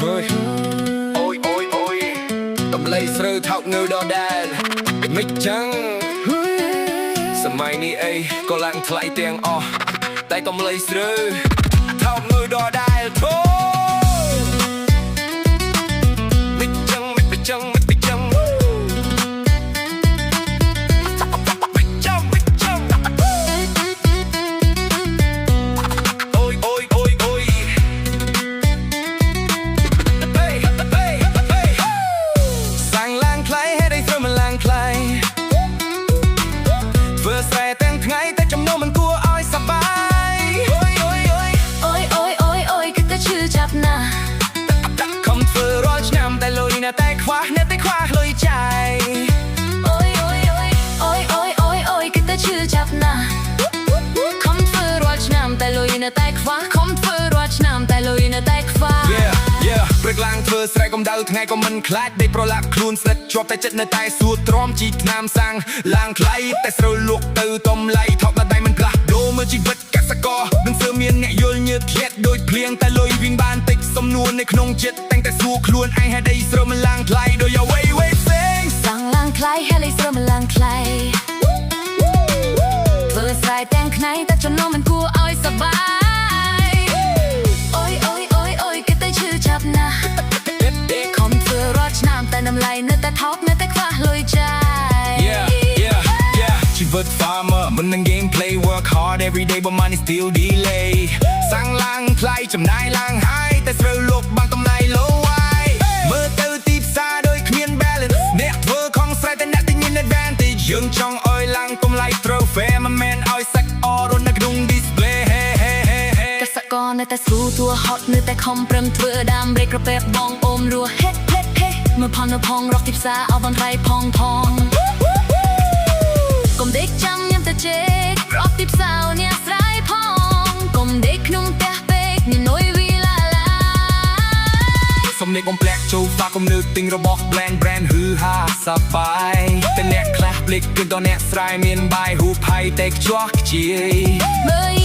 Ôi ôi ôi ôi Cầm lấy sơ thọc ngư đo đàn Mịch trắng Sầm mai ni ấy Có lặng thay tiếng o Tay cầm lấy sơ thọc ngư đo đàn thôi Mịch trắng mịch trắng mịch trắngแต่คว้าเนื้อแต่คว้าเลยใจโอ้ยโอ้ยโอ้ยโอ้ยโอ้ยโอ้ยโอ้ยก็แต่ชื่อจับนะคำเฟื่อรอดน้ำแต่ลอยเนื้อแต่คว้าคำเฟื่อรอดน้ำแต่ลอยเนื้อแต่คว้าព្រឹកឡើងធ្វើស្រែកំដៅថ្ងៃក៏មិនខ្លាចដេកប្រឡាក់ខ្លួនស្និទ្ធជាប់តែចិត្តនៅតែសួរទ្រាំជីថ្នាំសាំងឡើងថ្លៃតែស្រូវលក់ទៅតំឡៃថប់ដល់ដៃមិនផ្លាស់ដូរមើលជីវិតកសិករមិនស្ទើរមានអ្នកយល់ញើសធ្លាក់ដូចភ្លៀងតែលុយវិញបានតិចសំនួននៅក្នុងចិត្តតែងតែសួរខ្លួនឯងហេតុអីស្រូវមិនឡើងថ្លៃដោយអ្វីៗផ្សេងសាំងឡើងថ្លៃហេតុអីស្រូវមិនឡើងថ្លៃធ្វើស្រែទាំងថ្ងៃតែចំណូលមិនគួរឲ្យសប្បាយអូយអូយអូយអូយគេទៅឈឺចាប់ណាស់តែនំឡៃនៅតែថោកនៅតែខ្វះលុយចាយជីវិត farmer មិននឹង game play work hard every day but money still delay សាំងឡើងថ្លៃចំណាយឡើងហើយតែស្រូវលោកបាំងតម្លៃ low ហើយមើលទៅទីផ្សារដូចគ្មាន balance អ្នកធ្វើខំស្រែតែអ្នកទិញមាន advantage យើងចង់ឲ្យឡើងតម្លៃ trophy មិនមែនឲ្យសាច់អរនៅក្នុង display កសិករនៅតែស្គូទួហត់នៅតែខំប្រឹងធ្វើដាំ break ក្រពែបងអូមរស់មើលផននៅផងរកទីផ្សារអបនរៃផងកុំដេកចាំញ៉ាំតែជែករកទីផ្សារអ្នកស្រ័យផងកុំដេកក្នុងផ្ទះពេកញនុយវីឡាឡាសំលេងបំផ្លាក់ចូលฝากកុំលើកទិញរបស់ brand ហឺហាសប្បាយតែអ្នកខ្លះភ្លេចគឺដល់អ្នកស្រ័យមានបាយហូបផៃតែខ្ជោះខ្ជាយមើល